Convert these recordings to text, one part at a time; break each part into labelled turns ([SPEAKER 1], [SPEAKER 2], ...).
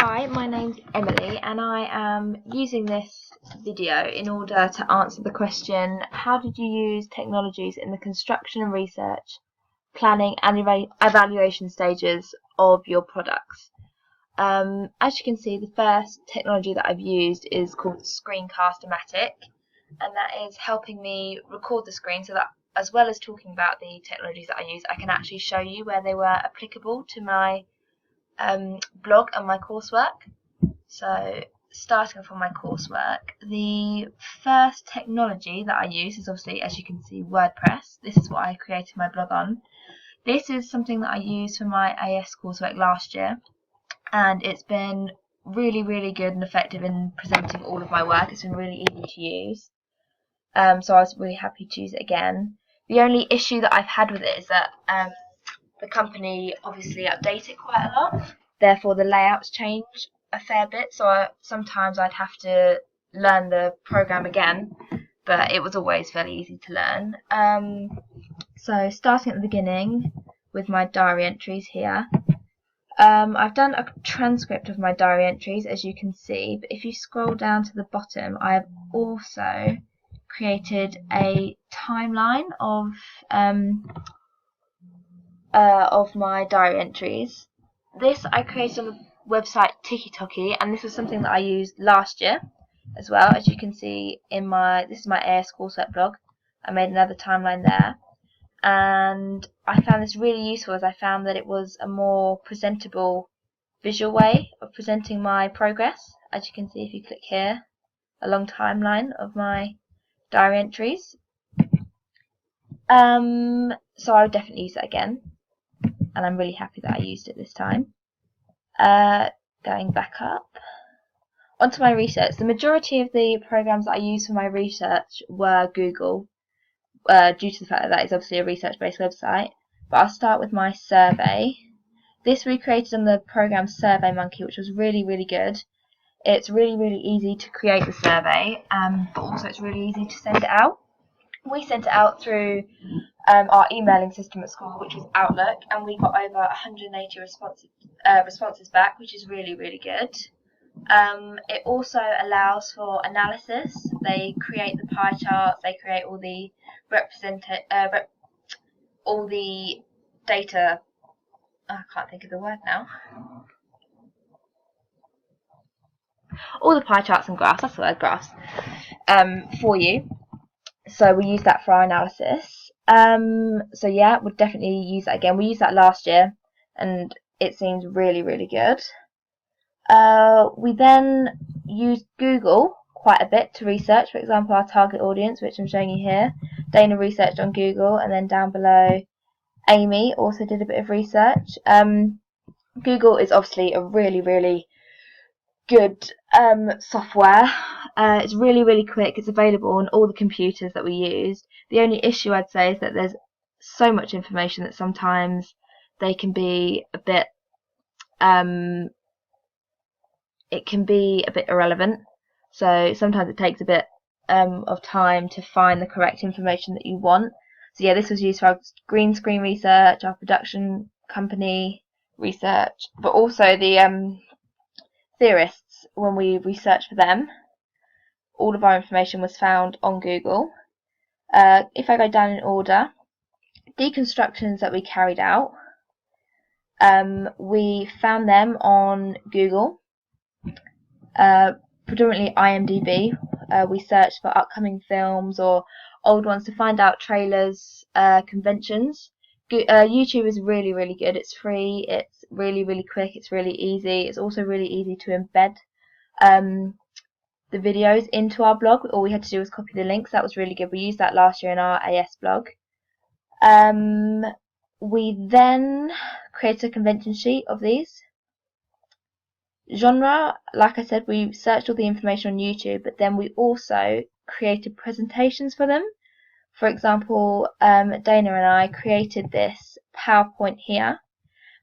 [SPEAKER 1] Hi, my name's Emily and I am using this video in order to answer the question, how did you use technologies in the construction and research, planning and evaluation stages of your products? As you can see, the first technology that I've used is called Screencast-O-Matic, and that is helping me record the screen so that, as well as talking about the technologies that I use, I can actually show you where they were applicable to my blog and my coursework. So starting off on my coursework, the first technology that I use is obviously, as you can see, WordPress. This is what I created my blog on. This is something that I used for my AS coursework last year, and it's been really good and effective in presenting all of my work. It's been really easy to use, so I was really happy to use it again. The only issue that I've had with it is that the company obviously update it quite a lot, therefore the layouts change a fair bit, so sometimes I'd have to learn the program again, but it was always fairly easy to learn. So starting at the beginning with my diary entries here, I've done a transcript of my diary entries, as you can see, but if you scroll down to the bottom, I have also created a timeline of my diary entries. This I created on the website Tiki-Toki, and this was something that I used last year as well. As you can see in this is my AS coursework blog. I made another timeline there, and I found this really useful as I found that it was a more presentable visual way of presenting my progress. As you can see, if you click here, a long timeline of my diary entries. So I would definitely use that again, and I'm really happy that I used it this time. Going back up onto my research, the majority of the programs that I used for my research were Google, due to the fact that that is obviously a research-based website. But I'll start with my survey. This we created on the program SurveyMonkey, which was really good. It's really easy to create the survey, but also it's really easy to send it out. We sent it out through our emailing system at school, which was Outlook, and we got over 180 responses back, which is really good. It also allows for analysis. They create the pie charts, they create all the all the data. I can't think of the word now. All the pie charts and graphs, that's the word, graphs, for you. So we use that for our analysis. So yeah, we'll definitely use that again. We used that last year, and it seems really good. We then used Google quite a bit to research. For example, our target audience, which I'm showing you here. Dana researched on Google, and then down below, Amy also did a bit of research. Google is obviously a really good software. It's really quick. It's available on all the computers that we use. The only issue I'd say is that there's so much information that sometimes they can be a bit irrelevant. So sometimes it takes a bit of time to find the correct information that you want. So yeah, this was used for our green screen research, our production company research, but also the theorists. When we researched for them, all of our information was found on Google. If I go down in order, deconstructions that we carried out, we found them on Google, predominantly IMDb. We searched for upcoming films or old ones to find out trailers, conventions. YouTube is really good. It's free. It's really quick. It's really easy. It's also really easy to embed the videos into our blog. All we had to do was copy the links. That was really good. We used that last year in our AS blog. We then created a convention sheet of these. Genre, like I said, we searched all the information on YouTube, but then we also created presentations for them. For example, Dana and I created this PowerPoint here.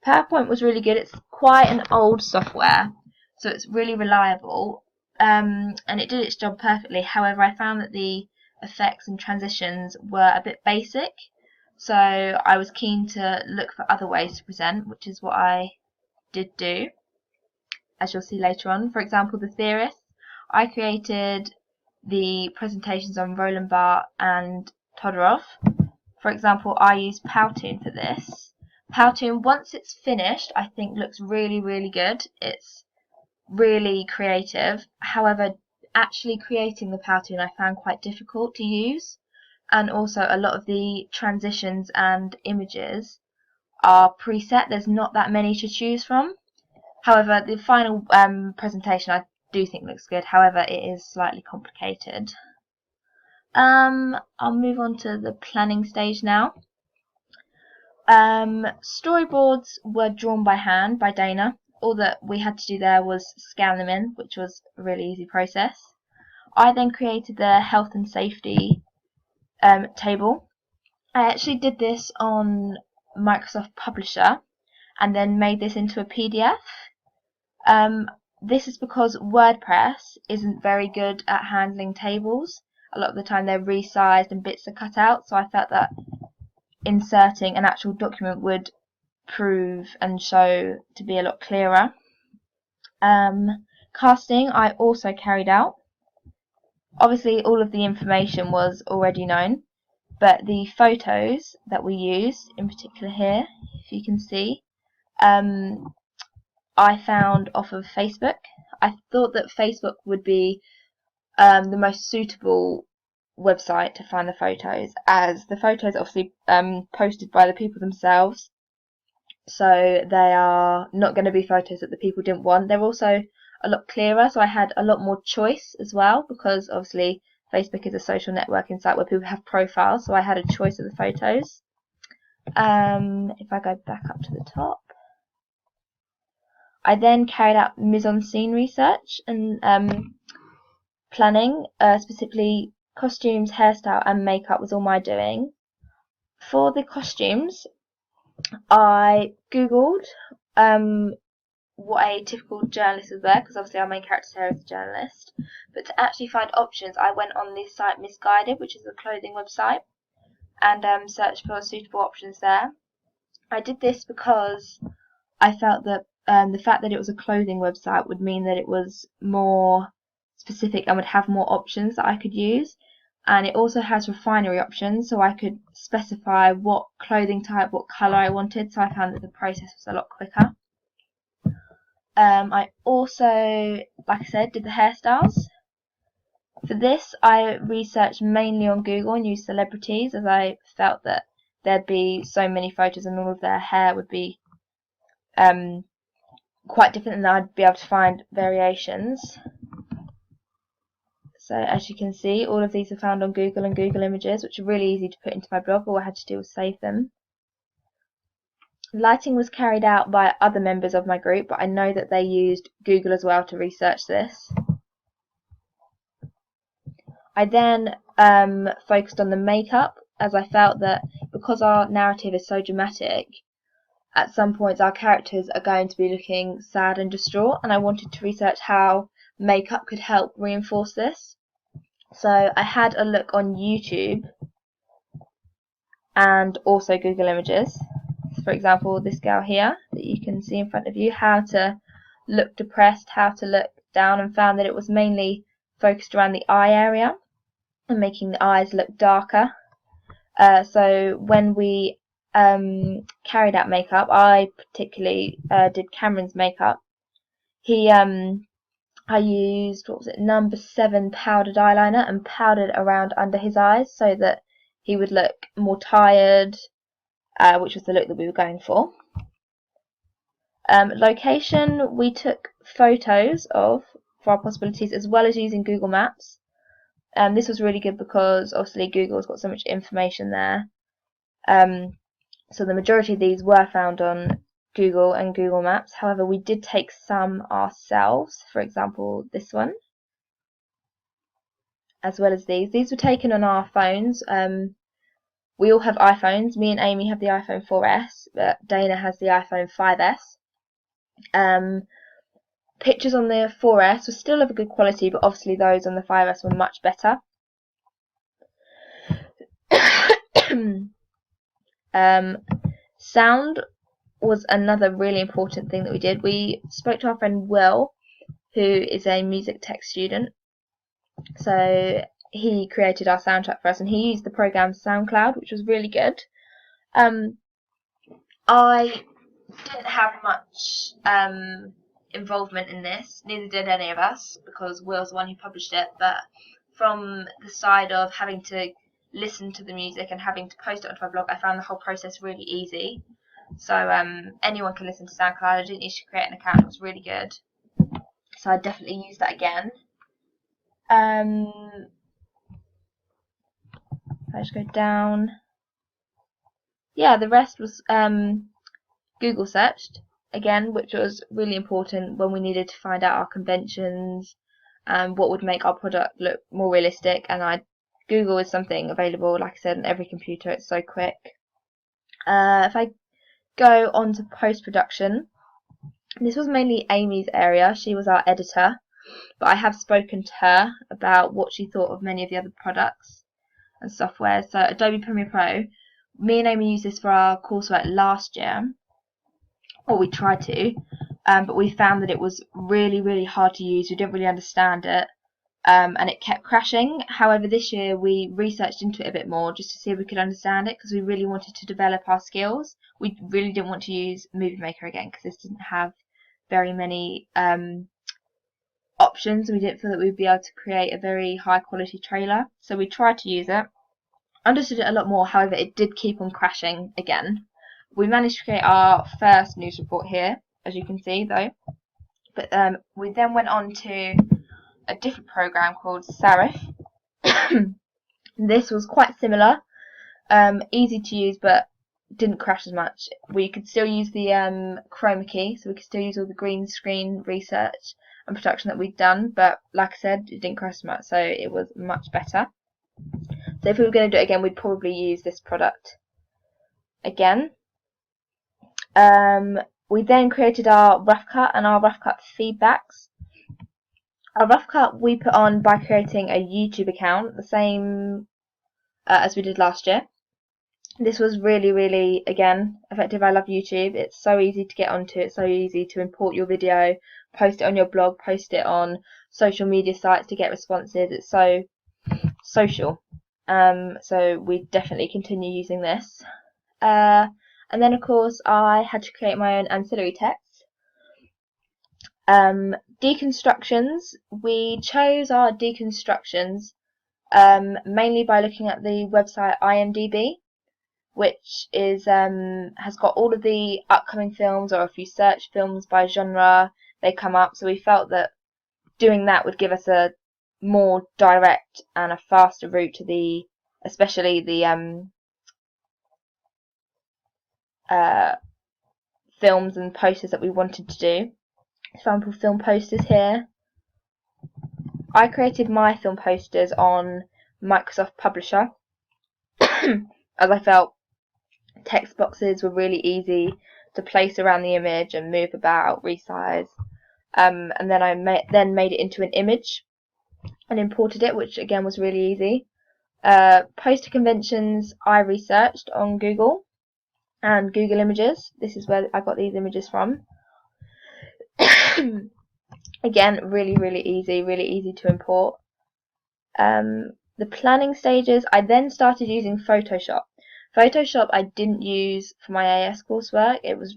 [SPEAKER 1] PowerPoint was really good. It's quite an old software, so it's really reliable, and it did its job perfectly. However, I found that the effects and transitions were a bit basic, so I was keen to look for other ways to present, which is what I did do. as you'll see later on. For example, the theorists. I created the presentations on Roland Barthes and Todorov. For example, I use Powtoon for this. Powtoon, once it's finished, I think looks really, really good. It's really creative. However, actually creating the Powtoon I found quite difficult to use, and also a lot of the transitions and images are preset. There's not that many to choose from. However, the final presentation I do think looks good. However, it is slightly complicated. I'll move on to the planning stage now. Storyboards were drawn by hand by Dana. All that we had to do there was scan them in, which was a really easy process. I then created the health and safety table. I actually did this on Microsoft Publisher and then made this into a PDF. This is because WordPress isn't very good at handling tables. A lot of the time they're resized and bits are cut out, so I felt that inserting an actual document would prove and show to be a lot clearer. Casting I also carried out. Obviously all of the information was already known, but the photos that we used, in particular here, if you can see, I found off of Facebook. I thought that Facebook would be the most suitable website to find the photos, as the photos are obviously posted by the people themselves, so they are not going to be photos that the people didn't want. They're also a lot clearer, so I had a lot more choice as well, because obviously Facebook is a social networking site where people have profiles, so I had a choice of the photos. If I go back up to the top, I then carried out mise-en-scene research and planning, specifically costumes, hairstyle and makeup was all my doing. For the costumes, I googled what a typical journalist would wear, because obviously our main character Sarah is a journalist, but to actually find options I went on this site Missguided, which is a clothing website, and searched for suitable options there. I did this because I felt that the fact that it was a clothing website would mean that it was more specific and would have more options that I could use, and it also has refinery options, so I could specify what clothing type, what colour I wanted, so I found that the process was a lot quicker. I also, like I said, did the hairstyles. For this I researched mainly on Google and used celebrities, as I felt that there'd be so many photos and all of their hair would be quite different, and I'd be able to find variations. So as you can see, all of these are found on Google and Google Images, which are really easy to put into my blog. All I had to do was save them. Lighting was carried out by other members of my group, but I know that they used Google as well to research this. I then focused on the makeup, as I felt that because our narrative is so dramatic, at some points our characters are going to be looking sad and distraught, and I wanted to research how makeup could help reinforce this. So I had a look on YouTube and also Google Images. For example, this girl here that you can see in front of you, how to look depressed, how to look down, and found that it was mainly focused around the eye area and making the eyes look darker. So when we carried out makeup, I particularly did Cameron's makeup. I used, what was it, number 7 powdered eyeliner and powdered around under his eyes so that he would look more tired, which was the look that we were going for. Location, we took photos of for our possibilities, as well as using Google Maps. This was really good because obviously Google's got so much information there. So the majority of these were found on Google and Google Maps. However, we did take some ourselves, for example this one, as well as these. These were taken on our phones. We all have iPhones. Me and Amy have the iPhone 4S, but Dana has the iPhone 5S. Pictures on the 4S were still of a good quality, but obviously those on the 5S were much better. Sound, was another really important thing that we did. We spoke to our friend Will, who is a music tech student. So he created our soundtrack for us, and he used the program SoundCloud, which was really good. I didn't have much involvement in this, neither did any of us, because Will's the one who published it, but from the side of having to listen to the music and having to post it onto my blog, I found the whole process really easy. So anyone can listen to SoundCloud. I didn't need to create an account. It was really good. So I'd definitely use that again. If I just go down. Yeah, the rest was Google searched again, which was really important when we needed to find out our conventions and what would make our product look more realistic. And Google is something available, like I said, on every computer. It's so quick. If I go on to post-production, this was mainly Amy's area. She was our editor, but I have spoken to her about what she thought of many of the other products and software. So Adobe Premiere Pro, me and Amy used this for our coursework last year, or we tried to, but we found that it was really, really hard to use. We didn't really understand it, and it kept crashing. However, this year we researched into it a bit more just to see if we could understand it, because we really wanted to develop our skills. We really didn't want to use Movie Maker again, because this didn't have very many options. We didn't feel that we'd be able to create a very high quality trailer, so we tried to use it, understood it a lot more. However, it did keep on crashing again. We managed to create our first news report here, as you can see though, but we then went on to a different program called Sarif. This was quite similar, easy to use, but didn't crash as much. We could still use the chroma key, so we could still use all the green screen research and production that we'd done, but like I said, it didn't crash as much, so it was much better. So if we were going to do it again, we'd probably use this product again. We then created our rough cut and our rough cut feedbacks. Our rough cut we put on by creating a YouTube account, the same as we did last year. This was really, really, again, effective. I love YouTube. It's so easy to get onto. It's so easy to import your video, post it on your blog, post it on social media sites to get responses. It's so social. So we definitely continue using this. And then, of course, I had to create my own ancillary text. Deconstructions. We chose our deconstructions mainly by looking at the website IMDb, which is has got all of the upcoming films, or if you search films by genre, they come up. So we felt that doing that would give us a more direct and a faster route to especially the films and posters that we wanted to do. For example, film posters here. I created my film posters on Microsoft Publisher as I felt text boxes were really easy to place around the image and move about, resize. And then I made it into an image and imported it, which again was really easy. Poster conventions I researched on Google and Google Images. This is where I got these images from. Again, really, really easy to import. The planning stages, I then started using Photoshop. Photoshop I didn't use for my AS coursework. It was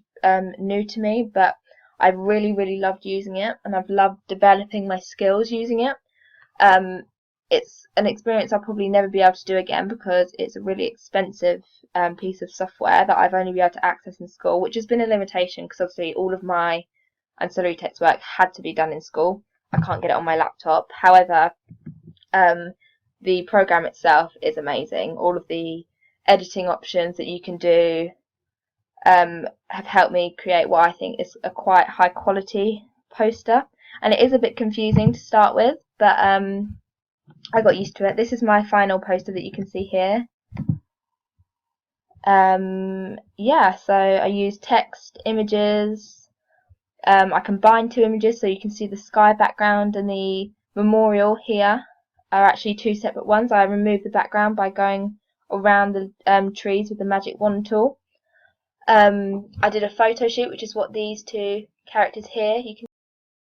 [SPEAKER 1] new to me, but I really loved using it, and I've loved developing my skills using it. It's an experience I'll probably never be able to do again, because it's a really expensive piece of software that I've only been able to access in school, which has been a limitation, because obviously all of my ancillary text work had to be done in school. I can't get it on my laptop. However, the program itself is amazing. All of the editing options that you can do have helped me create what I think is a quite high quality poster, and it is a bit confusing to start with, but I got used to it. This is my final poster that you can see here. Yeah, so I use text, images. I combined two images, so you can see the sky background and the memorial here are actually two separate ones. I removed the background by going around the trees with the magic wand tool. I did a photo shoot, which is what these two characters here you can